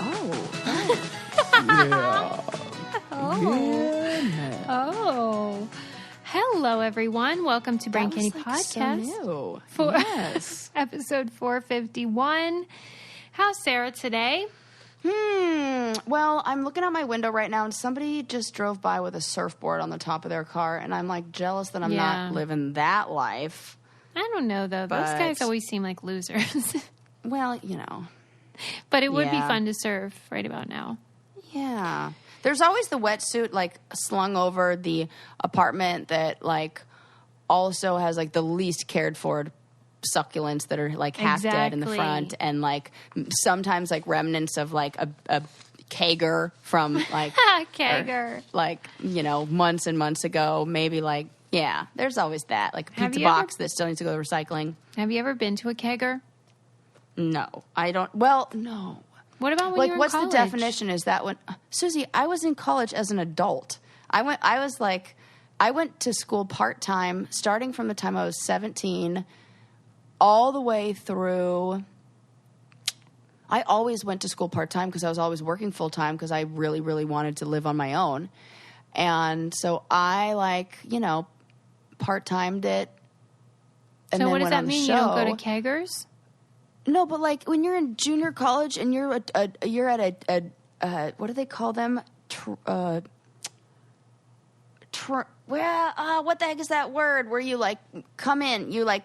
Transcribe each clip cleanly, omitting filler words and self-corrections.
Yeah. Oh. Hello, everyone. Welcome to Brain Candy Podcast. So new. For Yes. episode 451. How's Sarah today? Well, I'm looking out my window right now, and somebody just drove by with a surfboard on the top of their car, and I'm like jealous that I'm not living that life. I don't know, though. Those guys always seem like losers. Well, you know. But it would be fun to surf right about now. Yeah. There's always the wetsuit, like, slung over the apartment that, like, also has, like, the least cared for succulents that are, like, half dead in the front. And, like, sometimes, like, remnants of, like, a kegger from, like... Kegger. Or, like, you know, months and months ago. Maybe, like, yeah, there's always that. Like, a pizza box that still needs to go to recycling. Have you ever been to a kegger? No. I don't... Well, no. What about when you were in college? What's the definition? Is that when... Susie, I was in college as an adult. I went to school part-time, starting from the time I was 17, all the way through... I always went to school part-time because I was always working full-time because I really, really wanted to live on my own. And so I, like, you know, part-timed it. And so then what does went that on the mean? show. You don't go to keggers? No, but, like, when you're in junior college and you're at a what do they call them? What the heck is that word? Where you, like, come in, you like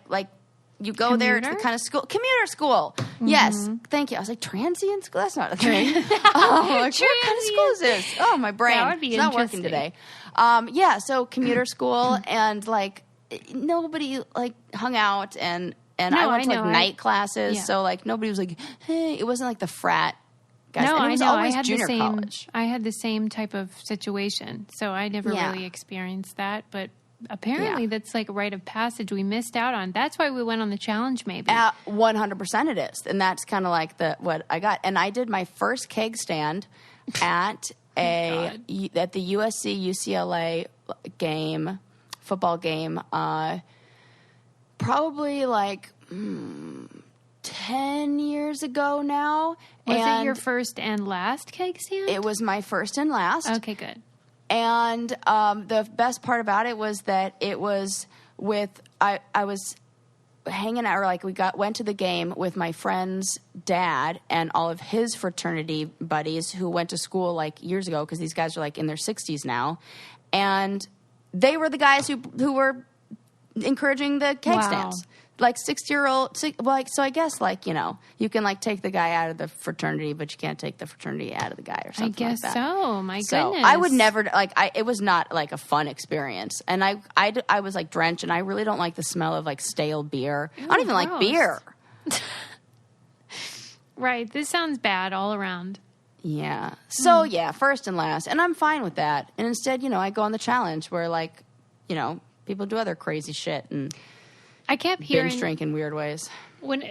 you go there to the kind of school, commuter school. Mm-hmm. Yes, thank you. I was like, transient school? That's not a thing. Like, what kind of school is this? Oh, my brain. That would be it's not working today. Yeah, so commuter school, and, like, nobody, like, hung out, and I went to, like, night classes, so, like, nobody was like, hey, it wasn't like the frat guys. No, and it was always I had junior the same, college. I had the same type of situation, so I never really experienced that, but apparently that's like a rite of passage we missed out on. That's why we went on the challenge, maybe. 100% it is, and that's kind of like what I got. And I did my first keg stand at the USC UCLA football game, probably like 10 years ago now. Was it your first and last keg stand? It was my first and last. Okay, good. And the best part about it was that it was with I was hanging out, or like went to the game with my friend's dad and all of his fraternity buddies who went to school like years ago, because these guys are like in their 60s now, and they were the guys who were encouraging the keg stands. Like 60-year-old, like, so I guess, like, you know, you can, like, take the guy out of the fraternity, but you can't take the fraternity out of the guy or something like that. I guess so. My goodness. I would never, like, it was not, like, a fun experience. And I was, like, drenched, and I really don't like the smell of, like, stale beer. Ooh, I don't even like beer. Right. This sounds bad all around. Yeah. So, yeah, first and last. And I'm fine with that. And instead, you know, I go on the challenge where, like, you know, people do other crazy shit and... I kept hearing binge drink in weird ways. When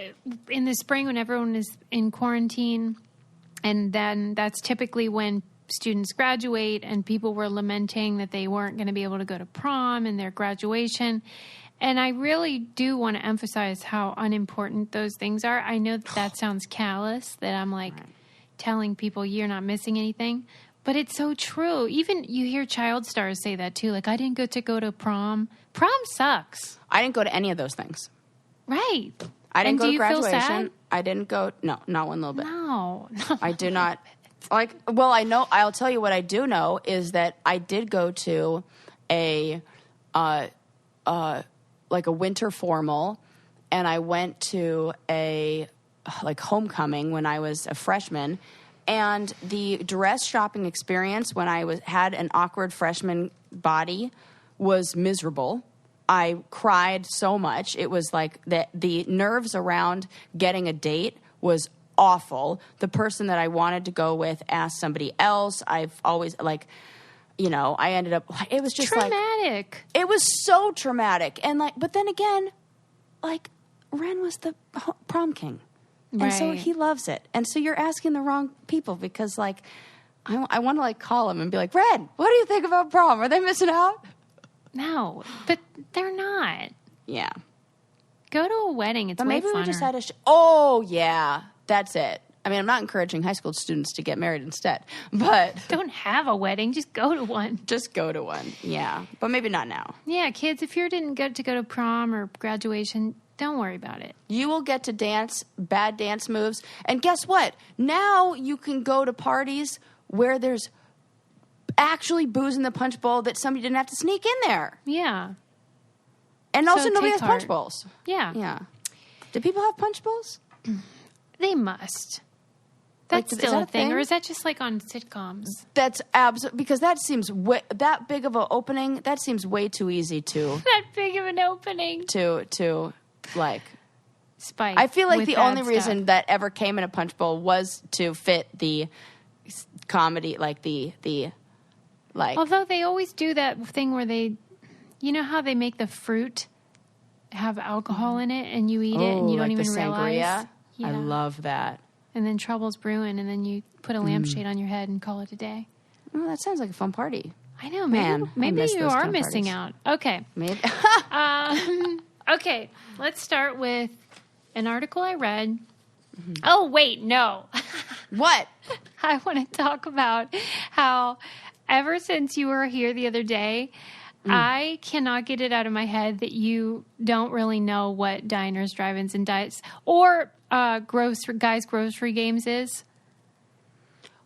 in the spring, when everyone is in quarantine, and then that's typically when students graduate, and people were lamenting that they weren't going to be able to go to prom and their graduation. And I really do want to emphasize how unimportant those things are. I know that sounds callous, that I'm like telling people you're not missing anything, but it's so true. Even you hear child stars say that too. Like, I didn't get to go to prom. Prom sucks. I didn't go to any of those things. Right. I didn't and go do to you graduation. Feel sad? I didn't go. No, not one little bit. No. I do not. Like, well, I know. I'll tell you what I do know is that I did go to a like a winter formal, and I went to a like homecoming when I was a freshman. And the dress shopping experience when I had an awkward freshman body was miserable. I cried so much. It was like the nerves around getting a date was awful. The person that I wanted to go with asked somebody else. I've always, like, you know, I ended up, it was just traumatic. It was so traumatic. And, like, but then again, like, Ren was the prom king. And so he loves it. And so you're asking the wrong people, because, like, I want to, like, call him and be like, Red, what do you think about prom? Are they missing out? No, but they're not. Yeah. Go to a wedding. It's but way maybe funner. we just had oh, yeah. That's it. I mean, I'm not encouraging high school students to get married instead, but Don't have a wedding. Just go to one. just go to one. Yeah, but maybe not now. Yeah, kids, if you didn't get to go to prom or graduation, don't worry about it. You will get to dance bad dance moves. And guess what? Now you can go to parties where there's actually booze in the punch bowl that somebody didn't have to sneak in there. Yeah. And also So nobody take has punch heart. bowls. Yeah. Yeah. Do people have punch bowls? They must. That's Is still that a thing. thing? Or is that just like on sitcoms? That's absolutely, because that seems that big of an opening, that seems way too easy to That big of an opening. like. Spike. I feel like with the bad only reason stuff. that ever came in a punch bowl was to fit the comedy, like the like. Although they always do that thing where they, you know how they make the fruit have alcohol in it and you eat it and you don't like even the realize. sangria. Yeah. I love that. And then trouble's brewing and then you put a lampshade on your head and call it a day. Oh, that sounds like a fun party. I know. Man, I Maybe miss you those are kind of missing parties. out. Okay. Maybe. Okay. Let's start with an article I read. Oh, wait. No. What? I want to talk about how ever since you were here the other day, I cannot get it out of my head that you don't really know what diners, drive-ins, and dives or guys' grocery games is.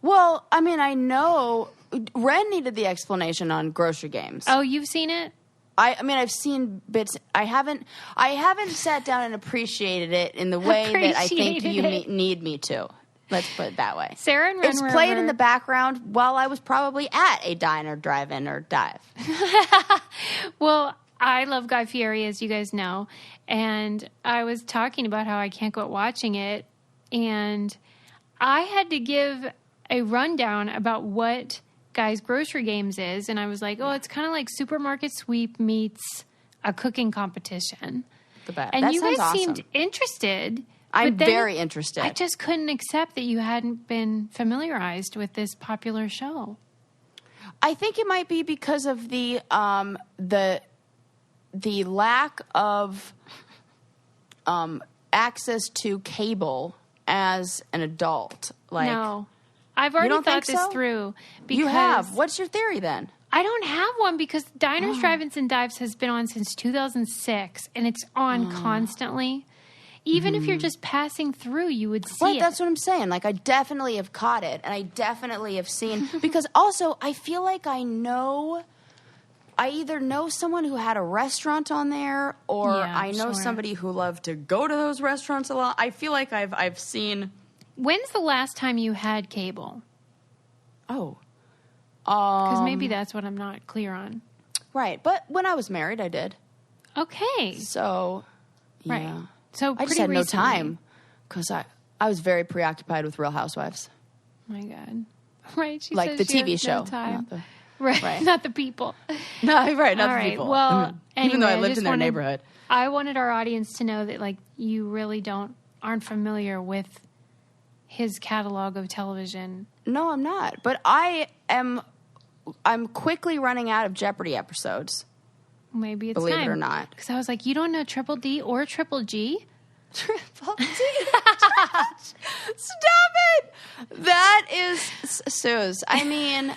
Well, I mean, I know Ren needed the explanation on grocery games. Oh, you've seen it? I mean, I've seen bits. I haven't sat down and appreciated it in the way that I think you Appreciated it. need me to. Let's put it that way. Sarah and Ren It's were played over- in the background while I was probably at a diner, drive-in, or dive. Well, I love Guy Fieri, as you guys know, and I was talking about how I can't quit watching it, and I had to give a rundown about what Guy's Grocery Games is, and I was like, oh, it's kind of like Supermarket Sweep meets a cooking competition. The best. And That you sounds guys awesome. seemed interested. I'm but then very interested. I just couldn't accept that you hadn't been familiarized with this popular show. I think it might be because of the lack of access to cable as an adult. Like, No. I've already don't thought think this so? through. Because you have. What's your theory then? I don't have one because Diners, Drive-Ins, and Dives has been on since 2006, and it's on constantly. Even if you're just passing through, you would see Right, it. that's what I'm saying. Like, I definitely have caught it, and I definitely have seen. Because also, I feel like I either know someone who had a restaurant on there, or Yeah, I know sure. somebody who loved to go to those restaurants a lot. I feel like I've seen. When's the last time you had cable? Oh, Because maybe that's what I'm not clear on. right. But when I was married, I did. Okay. So, yeah. Right. So I just pretty had no recently. time because I was very preoccupied with Real Housewives, Oh my God. Right. She like says the she TV has show. No time. Not the, Right. right. Not the people. no, right, not All the right. people. Well, Even though I anyway, lived just in their wanted- neighborhood. I wanted our audience to know that, like, you really aren't familiar with his catalog of television. No, I'm not. But I'm quickly running out of Jeopardy episodes. Maybe it's Believe it time. or not. Because I was like, you don't know Triple D or Triple G? Triple D. Stop it. That is Suze. I mean,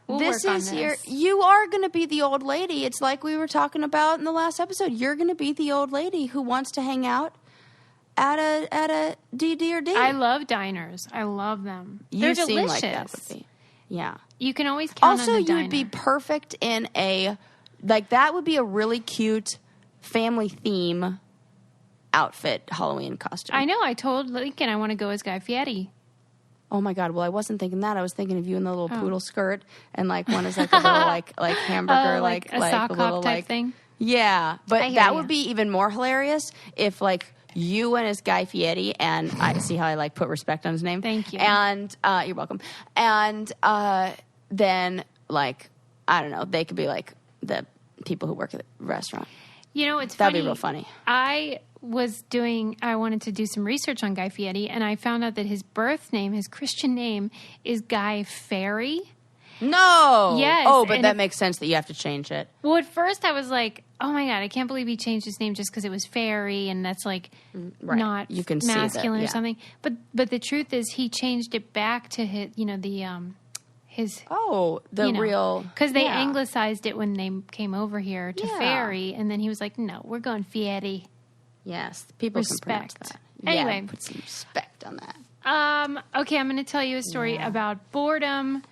We'll this work on is your. this. You are going to be the old lady. It's like we were talking about in the last episode. You're going to be the old lady who wants to hang out at a DD or D. I love diners. I love them. You They're seem delicious. like that would be. Yeah. You can always count Also, on the you diner. would be perfect in that would be a really cute family theme outfit Halloween costume. I know. I told Lincoln I want to go as Guy Fieri. Oh my God. Well, I wasn't thinking that. I was thinking of you in the little Oh. poodle skirt and like one is like a little like hamburger, like a sock a little hop type like thing? Yeah. I But hear that ya. would be even more hilarious if like you went as Guy Fieri and I see how I like put respect on his name. Thank you. And you're welcome. And then like, I don't know, they could be like the people who work at the restaurant. You know, it's That'd funny. be real funny. I wanted to do some research on Guy Fieri, and I found out that his birth name, his Christian name, is Guy Fieri. No. Yes. Oh, but and that makes sense that you have to change it. Well, at first I was like, oh my God, I can't believe he changed his name just because it was Fieri, and that's like not You can masculine see that, or something. But the truth is he changed it back to his, his real. Because they anglicized it when they came over here to Fieri, and then he was like, no, we're going Fieri. Yes, people can pronounce that. Anyway. Put some respect on that. Okay, I'm going to tell you a story about boredom,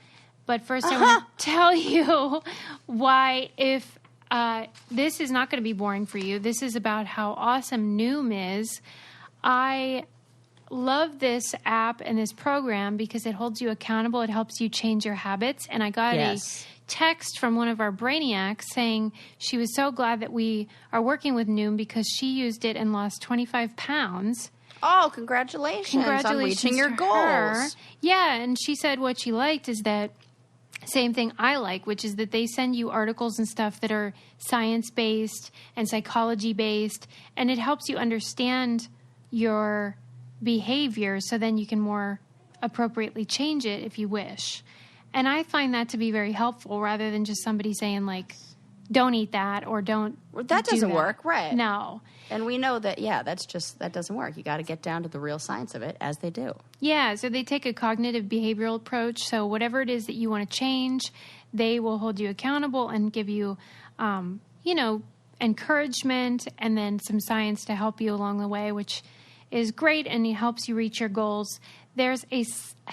but first I want to tell you why if this is not going to be boring for you. This is about how awesome Noom is. I love this app and this program because it holds you accountable. It helps you change your habits. And I got a text from one of our brainiacs saying she was so glad that we are working with Noom because she used it and lost 25 pounds. Oh, congratulations on reaching your goals. Her. Yeah, and she said what she liked is that same thing I like, which is that they send you articles and stuff that are science-based and psychology-based, and it helps you understand your behavior so then you can more appropriately change it if you wish. And I find that to be very helpful rather than just somebody saying, like, don't eat that or don't that doesn't work, right? No. And we know that, that doesn't work. You got to get down to the real science of it, as they do. Yeah, so they take a cognitive behavioral approach. So whatever it is that you want to change, they will hold you accountable and give you, encouragement and then some science to help you along the way, which is great, and it helps you reach your goals. There's a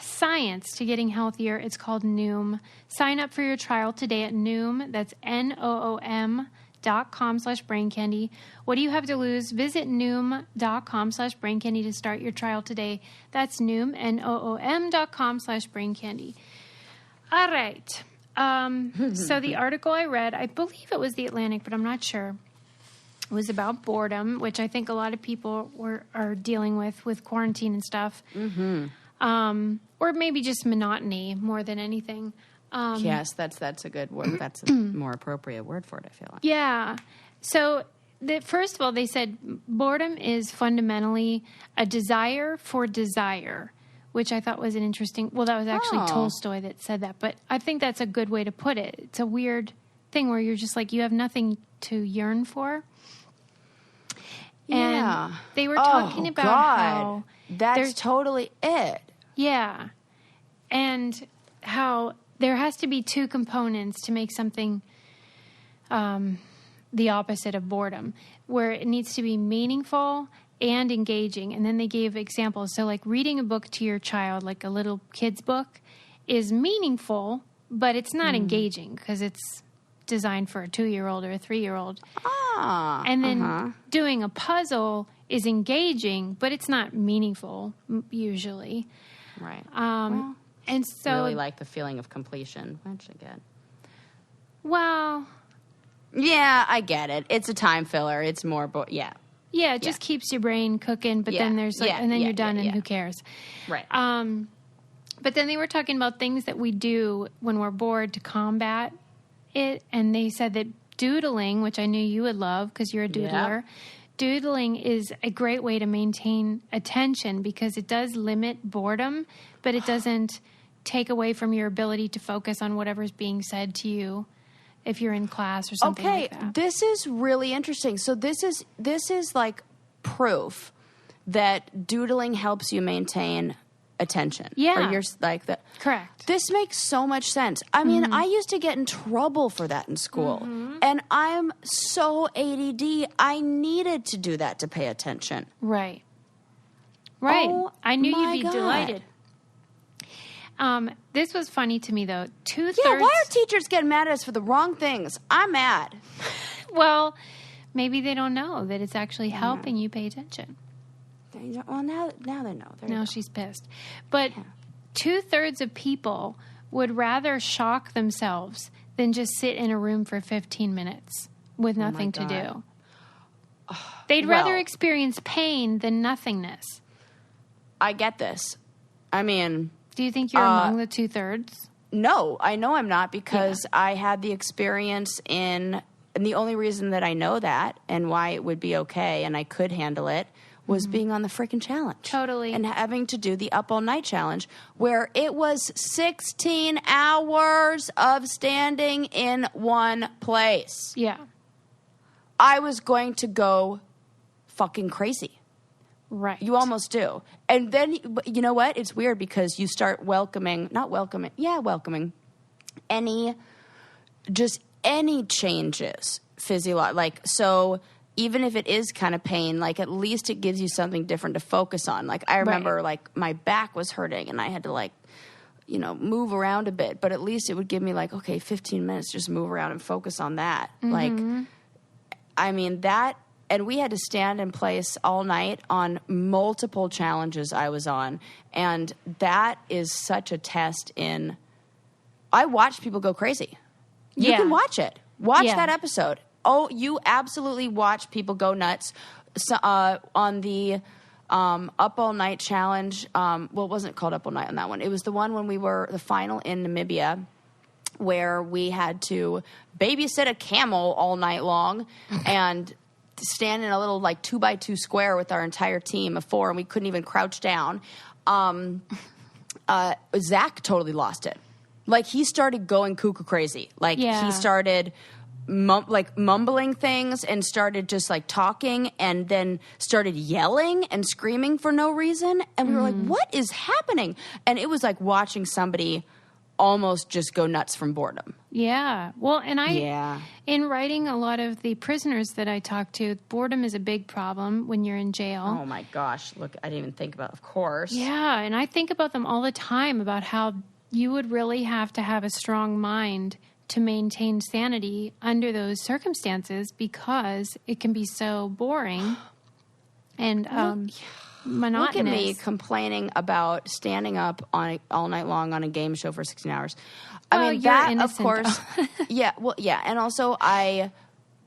science to getting healthier. It's called Noom. Sign up for your trial today at Noom. That's Noom.com/braincandy. What do you have to lose? Visit Noom.com/braincandy to start your trial today. That's Noom, Noom.com/braincandy. All right. So the article I read, I believe it was The Atlantic, but I'm not sure. It was about boredom, which I think a lot of people are dealing with quarantine and stuff. Mm-hmm. Or maybe just monotony more than anything. Yes, that's a good word. That's a more appropriate word for it, I feel like. Yeah. So, first of all, they said boredom is fundamentally a desire for desire, which I thought was an interesting... Well, that was actually Tolstoy that said that, but I think that's a good way to put it. It's a weird thing where you're just like, you have nothing to yearn for. And they were talking about how... That's totally it. Yeah. And how there has to be two components to make something the opposite of boredom, where it needs to be meaningful and engaging. And then they gave examples. So like reading a book to your child, like a little kid's book, is meaningful, but it's not engaging because it's designed for a 2-year-old or a 3-year-old. And then doing a puzzle is engaging, but it's not meaningful usually. Right. And so really like the feeling of completion, which I get. Well, yeah, I get it. It's a time filler. It's more, yeah, it just keeps your brain cooking. But then there's and then you're done, and who cares? Right. But then they were talking about things that we do when we're bored to combat it, and they said that doodling, which I knew you would love because you're a doodler. Yeah. Doodling is a great way to maintain attention because it does limit boredom, but it doesn't take away from your ability to focus on whatever's being said to you if you're in class or something like that. This is really interesting. So this is like proof that doodling helps you maintain attention. Yeah. Or you're like that. Correct. This makes so much sense. I mean, I used to get in trouble for that in school. And I'm so ADD. I needed to do that to pay attention. Right. Right. Oh, I knew you'd be God. delighted. This was funny to me, though. 2/3... Yeah, why are teachers getting mad at us for the wrong things? I'm mad. Well, maybe they don't know that it's actually helping you pay attention. Well, now they know. Now she's pissed. But 2/3 of people would rather shock themselves than just sit in a room for 15 minutes with nothing to do. They'd rather experience pain than nothingness. I get this. I mean... Do you think you're among the 2/3? No, I know I'm not because I had the experience and the only reason that I know that and why it would be okay and I could handle it was being on the freaking challenge. Totally. And having to do the Up All Night challenge, where it was 16 hours of standing in one place. Yeah. I was going to go fucking crazy. Right. You almost do. And then, you know what? It's weird because you start welcoming any changes like, so even if it is kind of pain, like at least it gives you something different to focus on. Like I remember like my back was hurting and I had to like, move around a bit, but at least it would give me like, okay, 15 minutes, just move around and focus on that. Like, I mean that, and we had to stand in place all night on multiple challenges I was on. And that is such a test I watched people go crazy. You can watch it. Watch that episode. Oh, you absolutely watch people go nuts. So, on the Up All Night challenge. Well, it wasn't called Up All Night on that one. It was the one when we were the final in Namibia, where we had to babysit a camel all night long and stand in a little like 2x2 square with our entire team of 4, and we couldn't even crouch down. Zach totally lost it. Like he started going cuckoo crazy. Like he started mumbling things and started just like talking and then started yelling and screaming for no reason. And we were like, what is happening? And it was like watching somebody almost just go nuts from boredom. Yeah. Well, and in writing a lot of the prisoners that I talk to, boredom is a big problem when you're in jail. Oh my gosh. Look, I didn't even think about, of course. Yeah. And I think about them all the time, about how you would really have to have a strong mind to maintain sanity under those circumstances, because it can be so boring and monotonous. Look at me complaining about standing up all night long on a game show for 16 hours. I mean, that, innocent, of course. And also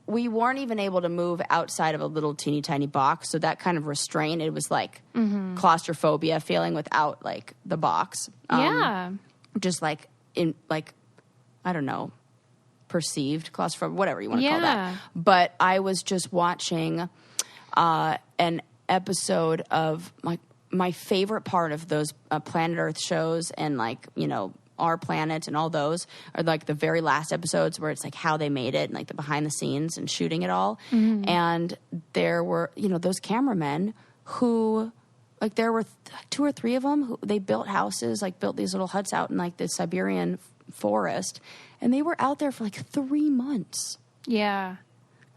we weren't even able to move outside of a little teeny tiny box, so that kind of restraint, it was like claustrophobia feeling without like the box. Just like in like, I don't know, perceived claustrophobia, whatever you want to call that. But I was just watching an episode of my favorite part of those Planet Earth shows, and like, Our Planet and all those are like the very last episodes where it's like how they made it and like the behind the scenes and shooting it all. And there were, those cameramen who, like there were 2 or 3 of them who they built houses, like built these little huts out in like the Siberian forest, and they were out there for like 3 months. Yeah.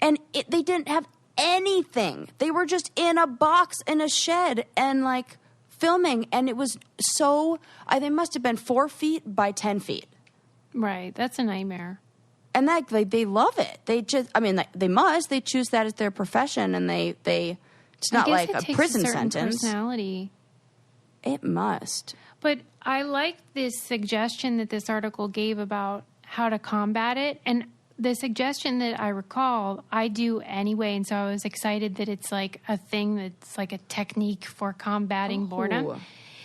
And they didn't have anything. They were just in a box in a shed and like filming, and it was they must have been 4 feet by 10 feet. Right. That's a nightmare. And that they love it. They just, they choose that as their profession, and it's not like a prison sentence. Personality. It must. But I like this suggestion that this article gave about how to combat it. And the suggestion that I recall, I do anyway. And so I was excited that it's like a thing that's like a technique for combating boredom.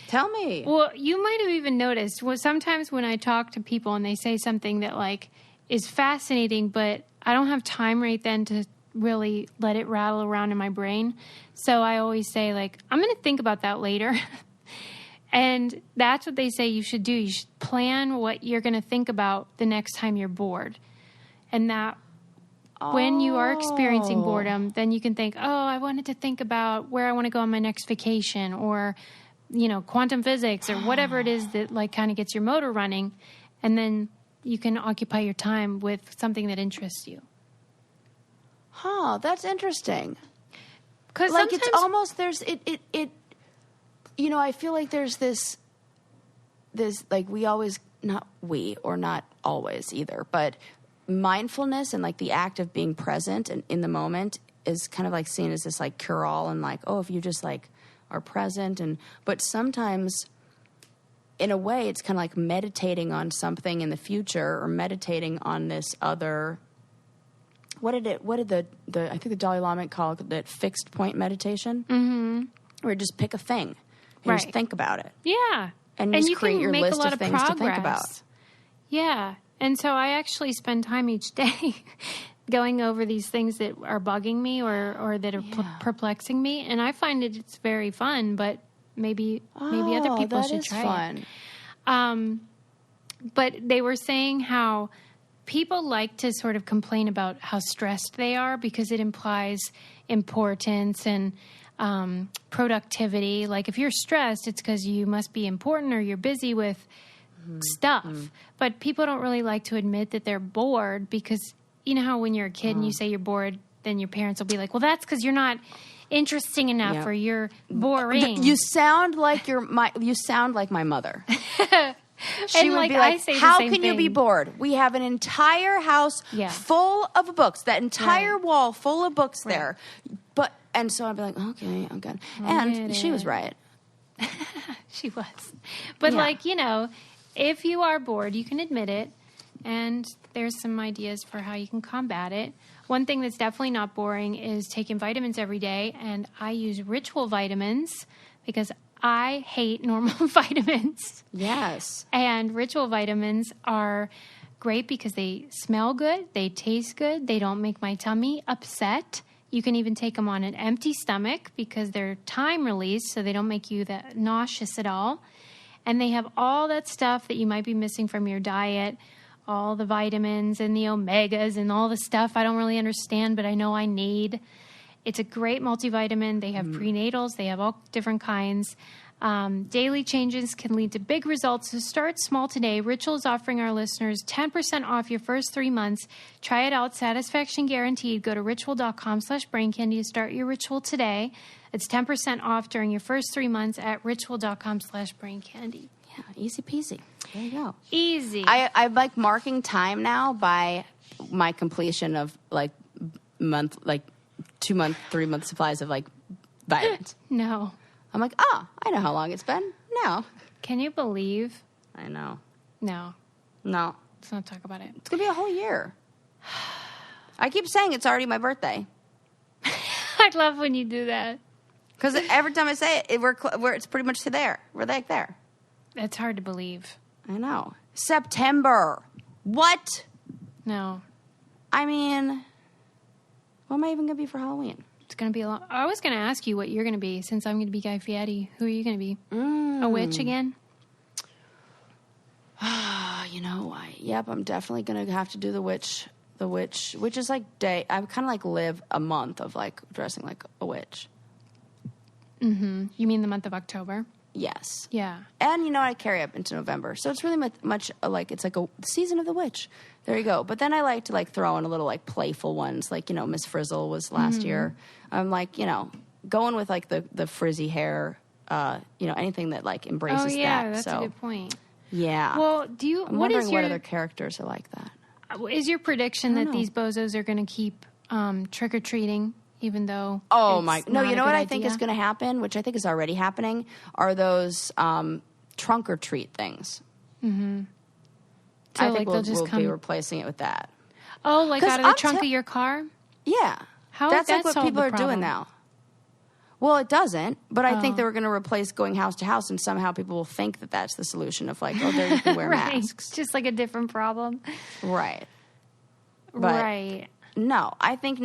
Tell me. Well, you might have even noticed, sometimes when I talk to people and they say something that like is fascinating, but I don't have time right then to really let it rattle around in my brain. So I always say like, I'm going to think about that later. And that's what they say you should do. You should plan what you're going to think about the next time you're bored. And that when you are experiencing boredom, then you can think, I wanted to think about where I want to go on my next vacation, or, quantum physics, or whatever it is that like kind of gets your motor running. And then you can occupy your time with something that interests you. That's interesting. Because like it's almost I feel like there's this like we always, not we, or not always either, but mindfulness and like the act of being present and in the moment is kind of like seen as this like cure-all, and like, if you just like are present, but sometimes in a way it's kind of like meditating on something in the future, or meditating on this other. What did the I think the Dalai Lama called it fixed point meditation? Mm-hmm. Where you just pick a thing and just think about it. Yeah. And you just create your list of things to think about. Yeah. And so I actually spend time each day going over these things that are bugging me or that are perplexing me, and I find it's very fun. But maybe other people should try it. But they were saying how people like to sort of complain about how stressed they are because it implies importance and productivity. Like if you're stressed, it's because you must be important or you're busy with stuff. But people don't really like to admit that they're bored because you know how when you're a kid and you say you're bored, then your parents will be like, well, that's because you're not interesting enough or you're boring. You sound like my mother. She would be like, how can you be bored? We have an entire house full of books, that entire wall full of books there. And so I'd be like, okay, I'm good. And she was right. She was. But if you are bored, you can admit it. And there's some ideas for how you can combat it. One thing that's definitely not boring is taking vitamins every day. And I use Ritual vitamins because I hate normal vitamins. Yes. And Ritual vitamins are great because they smell good, they taste good, they don't make my tummy upset. You can even take them on an empty stomach because they're time released, so they don't make you that nauseous at all. And they have all that stuff that you might be missing from your diet, all the vitamins and the omegas and all the stuff I don't really understand, but I know I need. It's a great multivitamin. They have prenatals. They have all different kinds. Daily changes can lead to big results. So start small today. Ritual is offering our listeners 10% off your first 3 months. Try it out. Satisfaction guaranteed. Go to ritual.com/braincandy to start your Ritual today. It's 10% off during your first 3 months at ritual.com/braincandy. Yeah, easy peasy. There you go. Easy. I'm like marking time now by my completion of 2 month, 3 month supplies of vitamins. No. I'm like, I know how long it's been. No. Can you believe? I know. No. Let's not talk about it. It's going to be a whole year. I keep saying it's already my birthday. I love when you do that. Because every time I say it, it's pretty much there. We're there. That's hard to believe. I know. September. What? No. I mean, what am I even going to be for Halloween? It's going to be a lot. I was going to ask you what you're going to be since I'm going to be Guy Fieri. Who are you going to be? A witch again? I'm definitely going to have to do the witch. The witch, which is I kind of live a month of dressing like a witch. Mm-hmm. You mean the month of October? Yes. Yeah. And I carry up into November. So it's really much it's like a season of the witch. There you go. But then I like to throw in a little playful ones Miss Frizzle was last year. I'm going with the frizzy hair, anything that embraces that. Oh yeah, that's a good point. Yeah. Well, I'm wondering what other characters are like that. Is your prediction that these bozos are going to keep trick-or-treating even though no, you know what I idea? think is going to happen, which I think is already happening, are those trunk or treat things. Mm-hmm. So I think we'll be replacing it with that. Oh, out of the trunk of your car? Yeah. That's what people are doing now. Well, it doesn't, but I think they were going to replace going house to house, and somehow people will think that that's the solution of there you can wear masks. Just a different problem. Right. But right. No, I think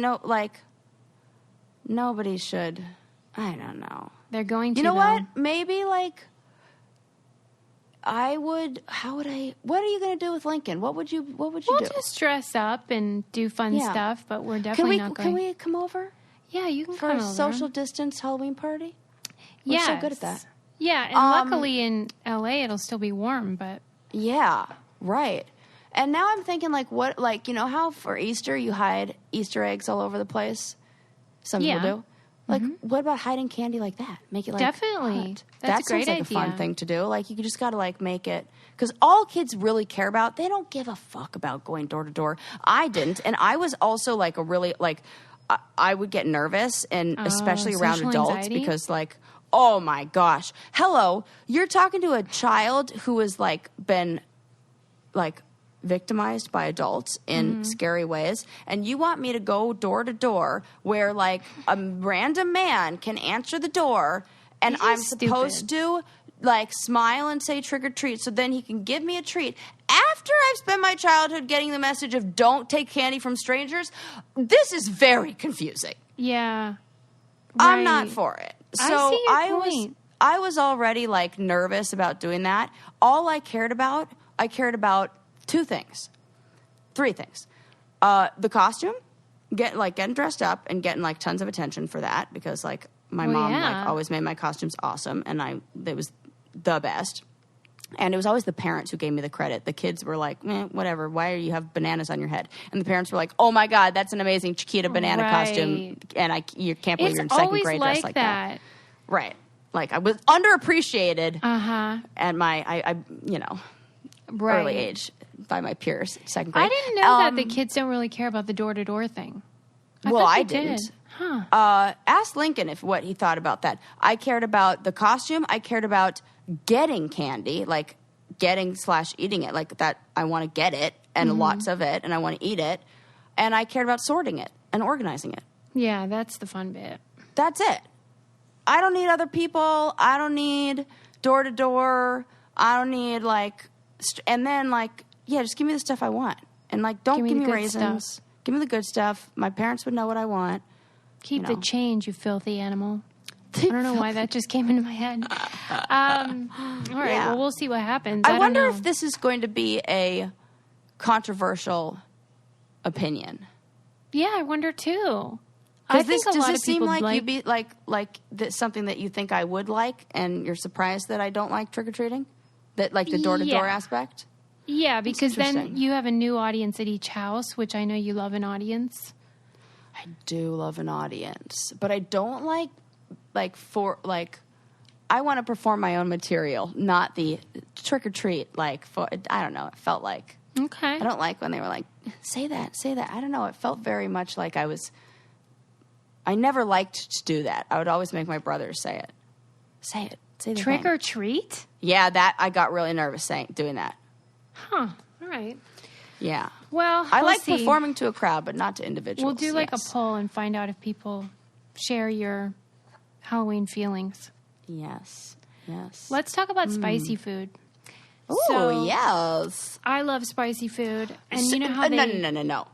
nobody should. I don't know. They're going to. You know what? Maybe I would. How would I? What are you going to do with Lincoln? What would you do? We'll just dress up and do fun stuff, but we're definitely not going. Can we come over? Yeah, you can for come a over. Social distance Halloween party. We're so good at that. Yeah, and luckily in LA it'll still be warm, but yeah, right. And now I'm thinking what how for Easter you hide Easter eggs all over the place. Some people do. What about hiding candy like that? Make it definitely. Hot. That's a great idea. A fun thing to do. You just got to make it, because all kids really care about. They don't give a fuck about going door to door. I didn't, and I was also a really I would get nervous, and especially around adults anxiety? Because oh my gosh, hello, you're talking to a child who has been victimized by adults in scary ways, and you want me to go door to door where a random man can answer the door, and I'm supposed to like smile and say trick or treat so then he can give me a treat after I've spent my childhood getting the message of don't take candy from strangers. This is very confusing. Yeah. I'm not for it. So I see your point. I was already like nervous about doing that. All I cared about three things. The costume, getting dressed up and getting like tons of attention for that because like my mom like always made my costumes awesome and it was the best. And it was always the parents who gave me the credit. The kids were like, whatever, why do you have bananas on your head? And the parents were like, oh my God, that's an amazing Chiquita banana costume. And you can't believe you're in second grade dressed like that. Right. Like I was underappreciated at my, early age by my peers, second grade. I didn't know that the kids don't really care about the door-to-door thing. I didn't. Huh. Ask Lincoln what he thought about that. I cared about the costume. I cared about getting candy, like getting/eating it, like that. I want to get it and lots of it, and I want to eat it. And I cared about sorting it and organizing it. Yeah, that's the fun bit. That's it. I don't need other people. I don't need door to door. I don't need and then just give me the stuff I want. And don't give me raisins. Stuff. Give me the good stuff. My parents would know what I want. Keep the change, you filthy animal. I don't know why that just came into my head. All right, well, we'll see what happens. I wonder if this is going to be a controversial opinion. Yeah, I wonder too. I think does this seem like you'd be something that you think I would like, and you're surprised that I don't like trick or treating, that the door to door aspect. Yeah, because then you have a new audience at each house, which I know you love an audience. I do love an audience, but I don't I want to perform my own material, not the trick or treat. I don't know. It felt like okay. I don't like when they were like, say that. I don't know. It felt very much like I never liked to do that. I would always make my brothers say it. Say it. Say the trick thing. Or treat? Yeah, that I got really nervous doing that. Huh. All right. Yeah. Well, I like performing to a crowd, but not to individuals. We'll do a poll and find out if people share your Halloween feelings. Yes. Let's talk about spicy food. Oh, yes. I love spicy food. And you know how No.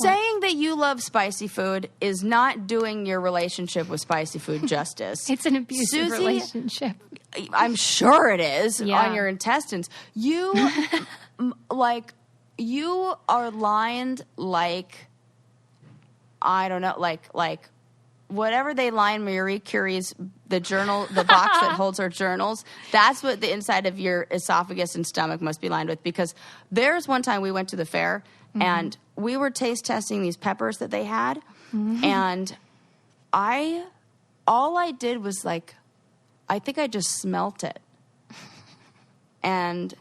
Saying that you love spicy food is not doing your relationship with spicy food justice. It's an abusive relationship. I'm sure it is on your intestines. You, you are lined I don't know, like whatever they line Marie Curie's, the box that holds her journals, that's what the inside of your esophagus and stomach must be lined with. Because there's one time we went to the fair and we were taste testing these peppers that they had. And all I did was I think I just smelt it and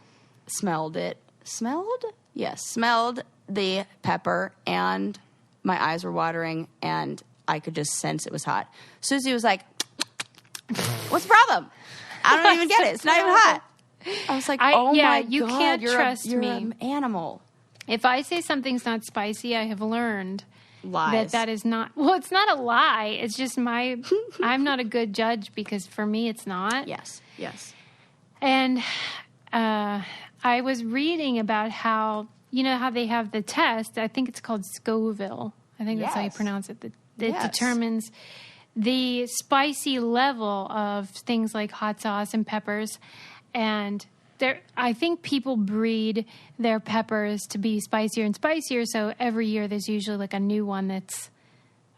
smelled it. Smelled? Yes, smelled the pepper and my eyes were watering and I could just sense it was hot. Susie was like, what's the problem? I don't even get it. It's not even hot. I was like, oh my God, you can't trust you're me. An animal. If I say something's not spicy, I have learned lies. That is not, well, it's not a lie. It's just I'm not a good judge because for me it's not. Yes. And I was reading about how they have the test. I think it's called Scoville. I think that's how you pronounce it. That determines the spicy level of things like hot sauce and peppers. And I think people breed their peppers to be spicier and spicier. So every year there's usually a new one that's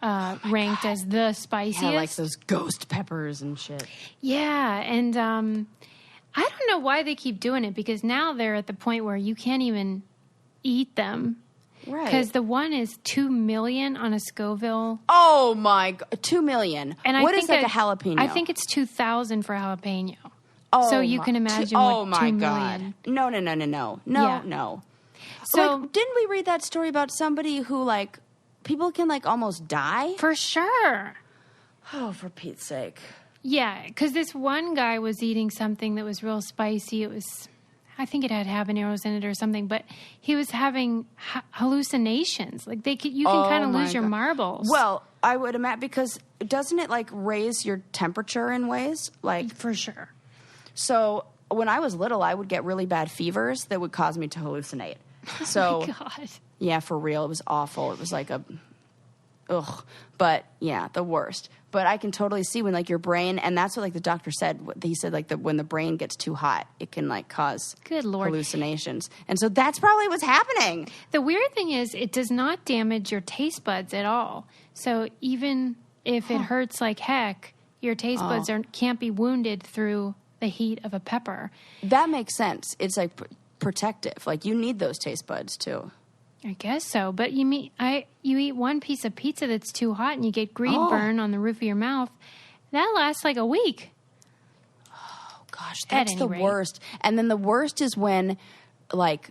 ranked as the spiciest. Yeah, like those ghost peppers and shit. Yeah, and I don't know why they keep doing it because now they're at the point where you can't even eat them. Right. Because the one is 2 million on a Scoville. Oh my God, 2 million. And what is a jalapeno? I think it's 2,000 for a jalapeno. Oh, so you can imagine what 2 million. No. No. So didn't we read that story about somebody who people can almost die? For sure. Oh, for Pete's sake. Yeah, because this one guy was eating something that was real spicy. It was, I think it had habaneros in it or something, but he was having hallucinations. You can kind of lose your marbles. Well, I would imagine because doesn't it raise your temperature in ways? For sure. So when I was little, I would get really bad fevers that would cause me to hallucinate. So, Oh, my God. yeah, for real, it was awful. It was like ugh. But yeah, the worst. But I can totally see when like your brain, and that's what like the doctor said. He said like when the brain gets too hot, it can like cause Good Lord. hallucinations. And so that's probably what's happening. The weird thing is it does not damage your taste buds at all. So even if it hurts like heck, your taste buds can't be wounded through the heat of a pepper. That makes sense. It's like protective. Like you need those taste buds too. I guess so, but you eat one piece of pizza that's too hot and you get grease burn on the roof of your mouth. That lasts like a week. Oh gosh, that's the worst. And then the worst is when, like,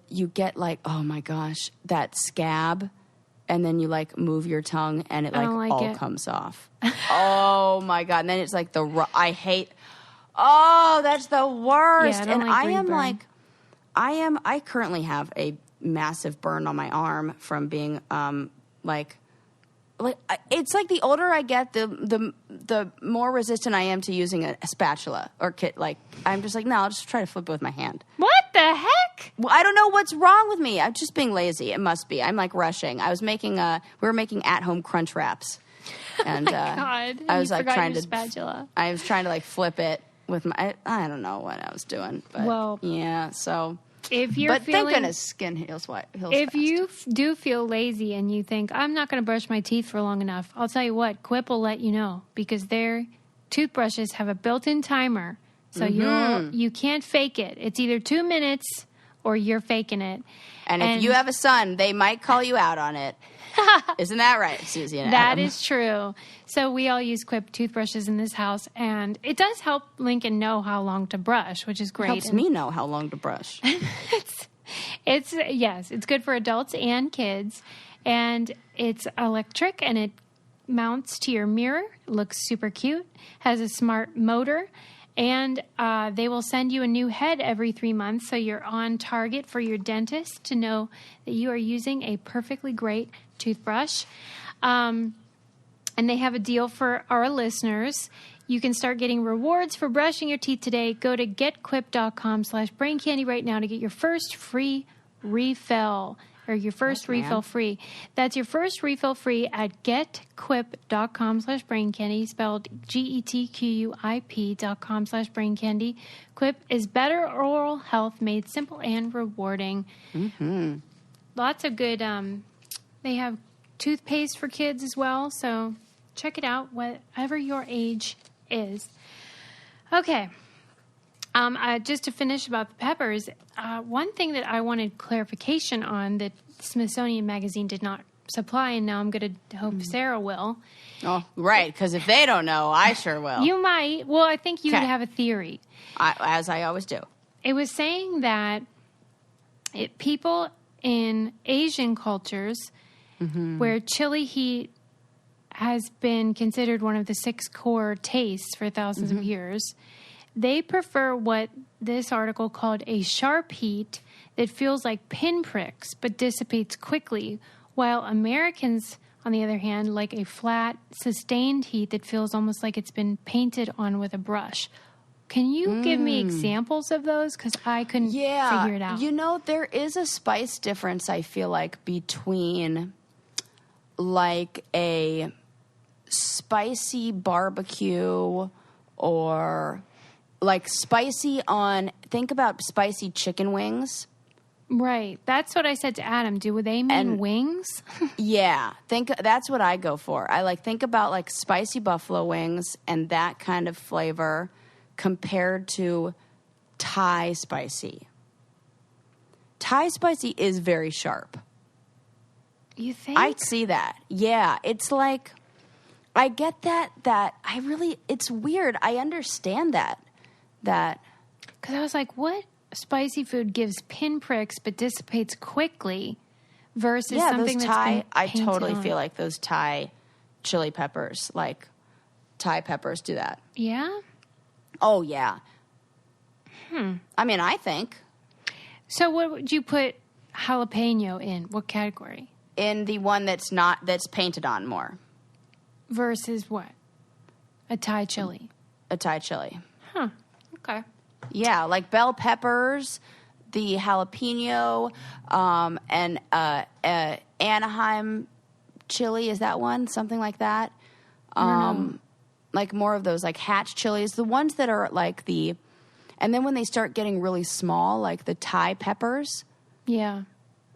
you get like, oh my gosh, that scab, and then you like move your tongue and it all comes off. Oh my God! And then it's like I hate. Oh, that's the worst. Yeah, I currently have a massive burn on my arm from being like it's like the older I get, the more resistant I am to using a spatula or kit. Like I'm just like, no, I'll just try to flip it with my hand. What the heck? Well, I don't know what's wrong with me. I'm just being lazy. It must be. I'm like rushing. We were making at-home crunch wraps, and God, I was like trying to spatula. I was trying to like flip it with my. I don't know what I was doing, but yeah. So. If you're thank goodness skin heals if fast. you do feel lazy and you think, I'm not going to brush my teeth for long enough, I'll tell you what, Quip will let you know because their toothbrushes have a built-in timer. So you can't fake it. It's either 2 minutes or you're faking it. And if you have a son, they might call you out on it. Isn't that right, Susie and That Adam? is true. So we all use Quip toothbrushes in this house, and it does help Lincoln know how long to brush, which is great. Helps me know how long to brush. It's good for adults and kids, and it's electric, and it mounts to your mirror. It looks super cute. Has a smart motor. And they will send you a new head every 3 months, so you're on target for your dentist to know that you are using a perfectly great toothbrush. And they have a deal for our listeners. You can start getting rewards for brushing your teeth today. Go to getquip.com/braincandy right now to get your first free refill. Or your first refill free. That's your first refill free at getquip.com/braincandy, spelled GETQUIP.com/braincandy. Quip is better oral health made simple and rewarding. Mm-hmm. Lots of good, they have toothpaste for kids as well, so check it out, whatever your age is. Okay. Just to finish about the peppers, one thing that I wanted clarification on that Smithsonian Magazine did not supply, and now I'm going to hope Sarah will. Oh, right, because if they don't know, I sure will. You might. Well, I think you would have a theory. As I always do. It was saying that people in Asian cultures where chili heat has been considered one of the 6 core tastes for thousands of years, they prefer what this article called a sharp heat that feels like pinpricks but dissipates quickly, while Americans, on the other hand, like a flat, sustained heat that feels almost like it's been painted on with a brush. Can you give me examples of those? Because I couldn't figure it out. You know, there is a spice difference, I feel like, between like a spicy barbecue or... like spicy think about spicy chicken wings. Right. That's what I said to Adam. Do they mean wings? Yeah. That's what I go for. I think about like spicy buffalo wings and that kind of flavor compared to Thai spicy. Thai spicy is very sharp. You think? I see that. Yeah. It's like, I get that it's weird. I understand that. Because I was like, what spicy food gives pinpricks but dissipates quickly versus something that's been I painted totally on. feel like those Thai chili peppers, like Thai peppers do that. Yeah? Oh, yeah. I mean, I think. So what would you put jalapeno in? What category? In the one that's painted on more. Versus what? A Thai chili. A Thai chili. Huh. Okay. Yeah, like bell peppers, the jalapeno, and Anaheim chili. Is that one? Something like that. Like more of those like hatch chilies. The ones that are like the... And then when they start getting really small, like the Thai peppers. Yeah.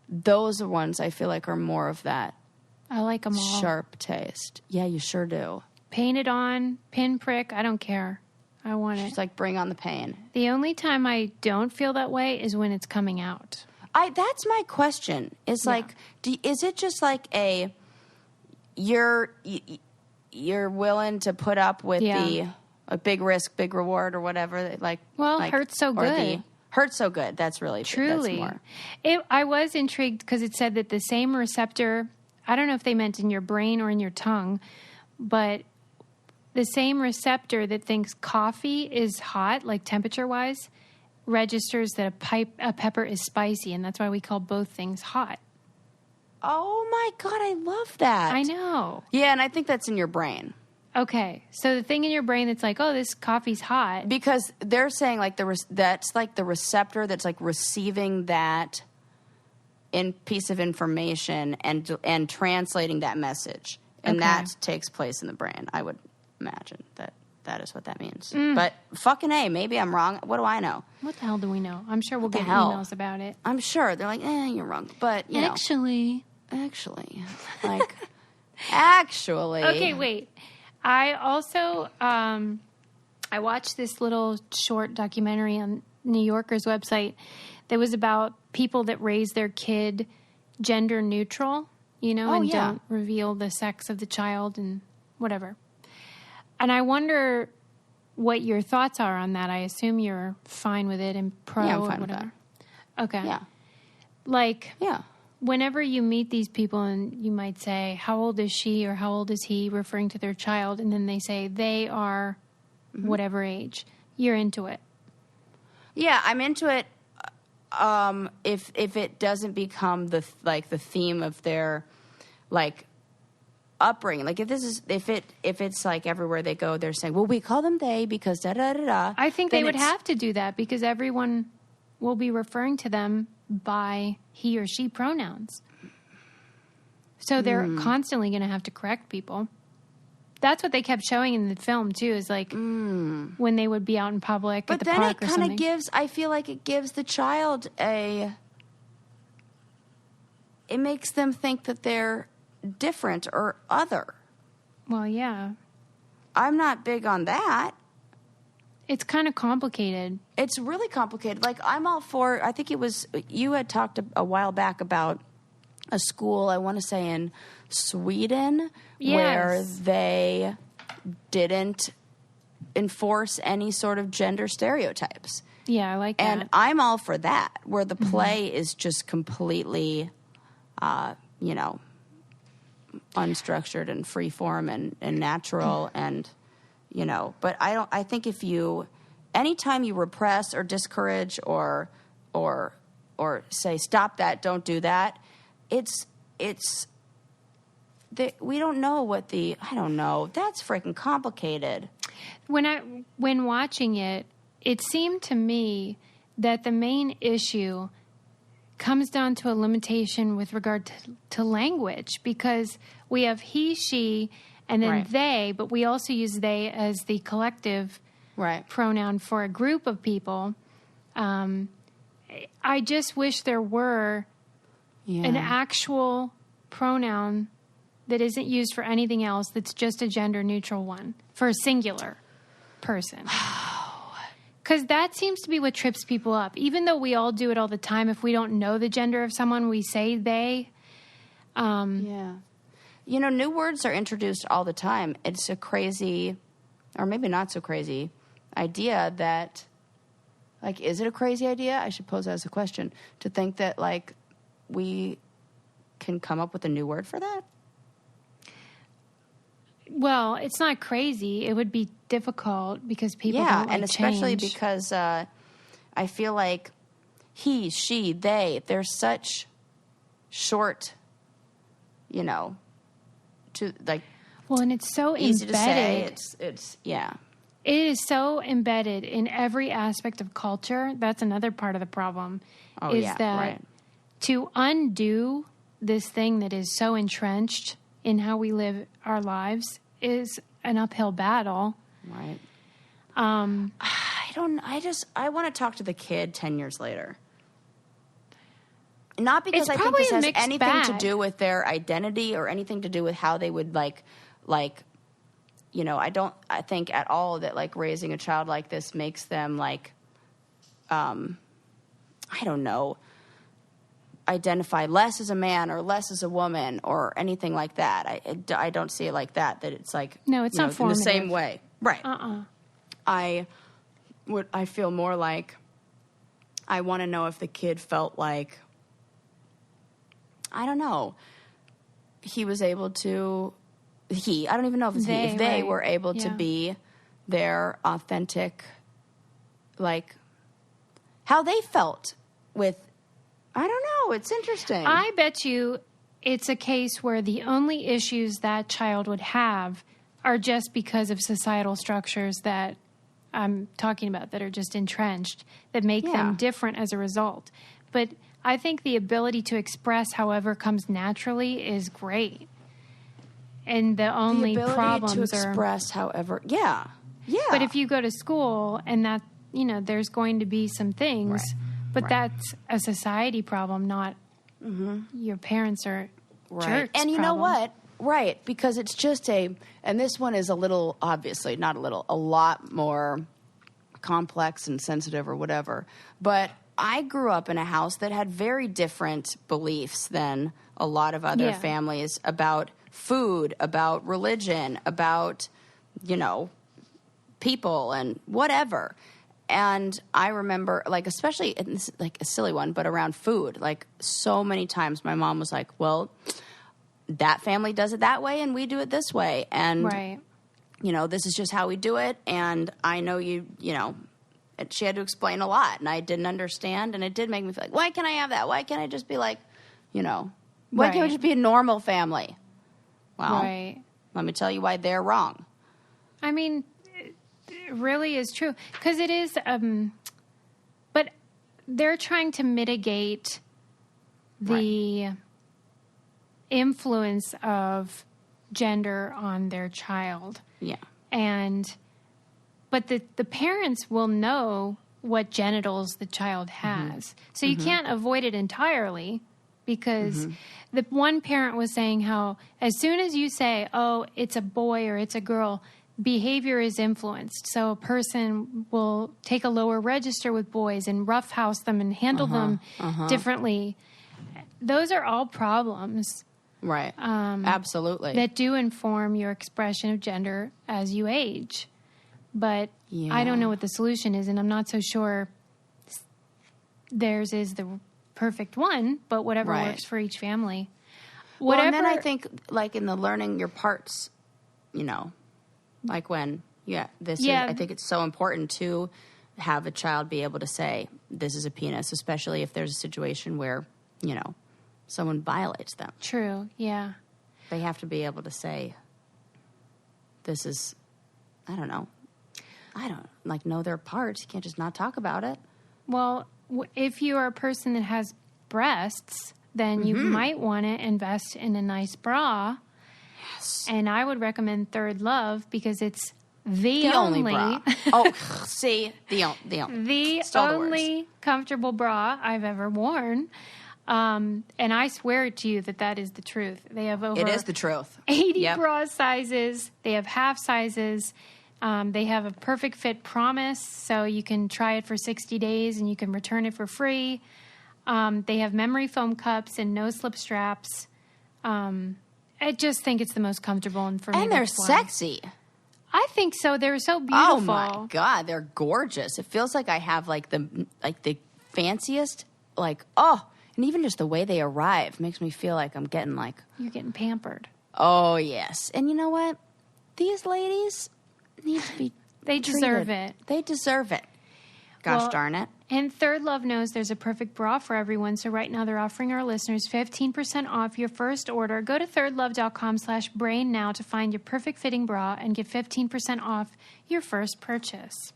Those are ones I feel like are more of that I like them all. sharp taste. Yeah, you sure do. Paint it on, pinprick, I don't care. I want it. Just like bring on the pain. The only time I don't feel that way is when it's coming out. That's my question. Is like, is it just like you're willing to put up with a big risk, big reward, or whatever? Like, hurts so good. Hurts so good. That's really truly. That's more. I was intrigued because it said that the same receptor. I don't know if they meant in your brain or in your tongue, but the same receptor that thinks coffee is hot, like temperature-wise, registers that a pepper is spicy, and that's why we call both things hot. Oh, my God, I love that. I know. Yeah, and I think that's in your brain. Okay, so the thing in your brain that's like, oh, this coffee's hot. Because they're saying like that's like the receptor that's like receiving that piece of information and translating that message. And that takes place in the brain. I would imagine that is what that means. But fucking A, maybe I'm wrong. What do I know? What the hell do we know? I'm sure we'll get emails about it. I'm sure. They're like, you're wrong. But, you know. Actually. Like, actually. Okay, wait. I also, I watched this little short documentary on New Yorker's website that was about people that raise their kid gender neutral, don't reveal the sex of the child and whatever. And I wonder what your thoughts are on that. I assume you're fine with it and pro I'm or fine whatever. With that. Okay. Yeah. Like, yeah. Whenever you meet these people and you might say, how old is she or how old is he, referring to their child, and then they say they are whatever age, you're into it. Yeah, I'm into it if it doesn't become the theme of their like upbringing. Like if it's like everywhere they go they're saying, well, we call them they because da da da da. I think they would have to do that because everyone will be referring to them by he or she pronouns. So they're constantly going to have to correct people. That's what they kept showing in the film too, is like when they would be out in public at the park or something. But then it kind of I feel like it gives the child it makes them think that they're different or other. Well, yeah. I'm not big on that. It's kind of complicated. It's really complicated. Like, I'm all for, I think it was, you had talked a while back about a school, I want to say in Sweden, where they didn't enforce any sort of gender stereotypes. Yeah, I like that. And I'm all for that, where the play is just completely, unstructured and free form and natural and, but I think anytime you repress or discourage or say, stop that, don't do that, we don't know I don't know. That's freaking complicated. When watching it, it seemed to me that the main issue comes down to a limitation with regard to language, because we have he, she, and then they, but we also use they as the collective pronoun for a group of people. I just wish there were an actual pronoun that isn't used for anything else, that's just a gender neutral one for a singular person. Because that seems to be what trips people up. Even though we all do it all the time, if we don't know the gender of someone, we say they. New words are introduced all the time. It's a crazy, or maybe not so crazy, idea that, like, is it a crazy idea? I should pose that as a question. To think that, like, we can come up with a new word for that? Well, it's not crazy. It would be difficult because people don't like and especially change. Because I feel like he, she, they, they're such short, to like. Well, and it's so easy embedded. to say. It's. It is so embedded in every aspect of culture. That's another part of the problem. To undo this thing that is so entrenched in how we live our lives is an uphill battle. Right. I want to talk to the kid 10 years later. Not because I think this has anything to do with their identity or anything to do with how they would I think at all that like raising a child like this makes them identify less as a man or less as a woman or anything like that. I don't see it like that it's like, no, it's not in the same way. Right. I feel more like I want to know if the kid felt like, I don't know, he was able to, I don't even know if it's if they were able to be their authentic, like, how they felt with, I don't know, it's interesting. I bet you it's a case where the only issues that child would have are just because of societal structures that I'm talking about that are just entrenched, that make them different as a result. But I think the ability to express however comes naturally is great. And the only problems to express however, yeah. But if you go to school and that, there's going to be some things, but that's a society problem, not your parents or jerks. And you know what? Right, because it's just and this one is a little, obviously, not a little, a lot more complex and sensitive or whatever. But I grew up in a house that had very different beliefs than a lot of other families about food, about religion, about, people and whatever. And I remember, especially, and this is like a silly one, but around food, so many times my mom was like, well, that family does it that way and we do it this way. And, this is just how we do it. And I know she had to explain a lot and I didn't understand. And it did make me feel like, why can't I have that? Why can't I just be like, why can't we just be a normal family? Well, let me tell you why they're wrong. I mean, it really is true. Because it is, but they're trying to mitigate the influence of gender on their child. Yeah. But the parents will know what genitals the child has. So you can't avoid it entirely because the one parent was saying how as soon as you say, oh, it's a boy or it's a girl, behavior is influenced. So a person will take a lower register with boys and roughhouse them and handle them differently. Those are all problems. Right. Absolutely. That do inform your expression of gender as you age. But I don't know what the solution is, and I'm not so sure theirs is the perfect one, but whatever works for each family. Well, and then I think, in the learning your parts, I think it's so important to have a child be able to say, this is a penis, especially if there's a situation where, someone violates them. True, yeah. They have to be able to say, this is, I don't know their parts. You can't just not talk about it. Well, if you are a person that has breasts, then you might want to invest in a nice bra. Yes. And I would recommend Third Love because it's the only bra. Oh, see, the only comfortable bra I've ever worn. And I swear to you that is the truth. They have over it is the truth. 80 bra sizes. They have half sizes. They have a perfect fit promise, so you can try it for 60 days and you can return it for free. They have memory foam cups and no slip straps. I just think it's the most comfortable, and for me, and they're sexy. I think so. They're so beautiful. Oh my God, they're gorgeous. It feels like I have the fanciest, and even just the way they arrive makes me feel like I'm getting you're getting pampered. Oh yes, and you know what? These ladies need to be. They deserve it. They deserve it. Gosh darn it. And Third Love knows there's a perfect bra for everyone. So right now they're offering our listeners 15% off your first order. Go to thirdlove.com/brain now to find your perfect fitting bra and get 15% off your first purchase.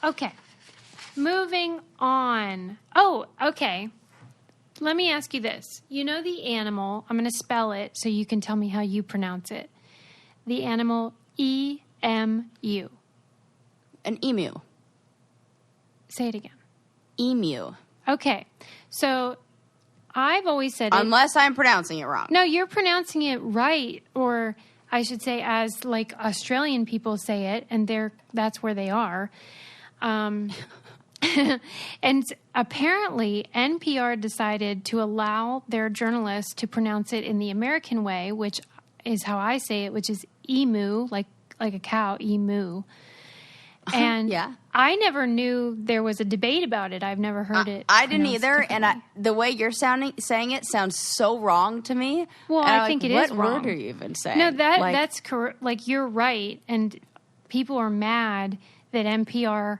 Okay. Moving on. Oh, okay. Let me ask you this. You know the animal, I'm going to spell it so you can tell me how you pronounce it. The animal EMU. An emu. Say it again. Emu. Okay. So I've always said Unless I'm pronouncing it wrong. No, you're pronouncing it right, or I should say as like Australian people say it, and that's where they are. And apparently NPR decided to allow their journalists to pronounce it in the American way, which is how I say it, which is emu, like a cow, emu. And yeah. I never knew there was a debate about it. I've never heard it. I didn't either, and the way you're saying it sounds so wrong to me. Well, I think it is wrong. What word are you even saying? No, that's correct. Like, you're right, and people are mad that NPR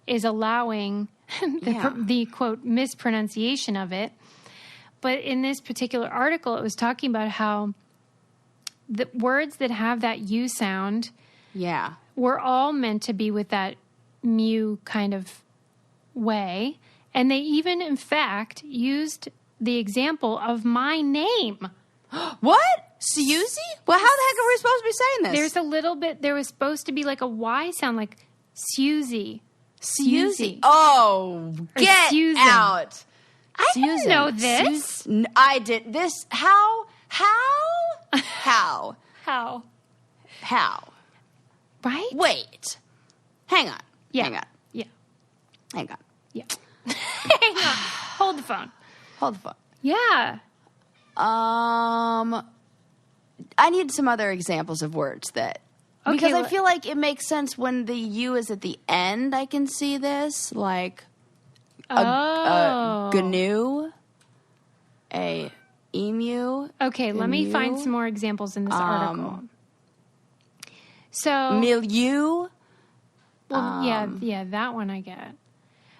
is allowing the quote mispronunciation of it. But in this particular article, it was talking about how the words that have that U sound, were all meant to be with that mu kind of way. And they even, in fact, used the example of my name. What? Susie? Well, how the heck are we supposed to be saying this? There's a little bit, there was supposed to be like a Y sound, like Susie. Susie. Oh, get Susan. out. I didn't know this. I did. This, how? Right? Wait. Hang on. Yeah. Hang on. Yeah. Hang on. Yeah. Hang on. Hold the phone. Yeah. I need some other examples of words that... Okay, because I feel like it makes sense when the U is at the end. I can see this. Like a GNU, a emu. Okay, let me find some more examples in this article. So... Milieu. Well, yeah, that one I get.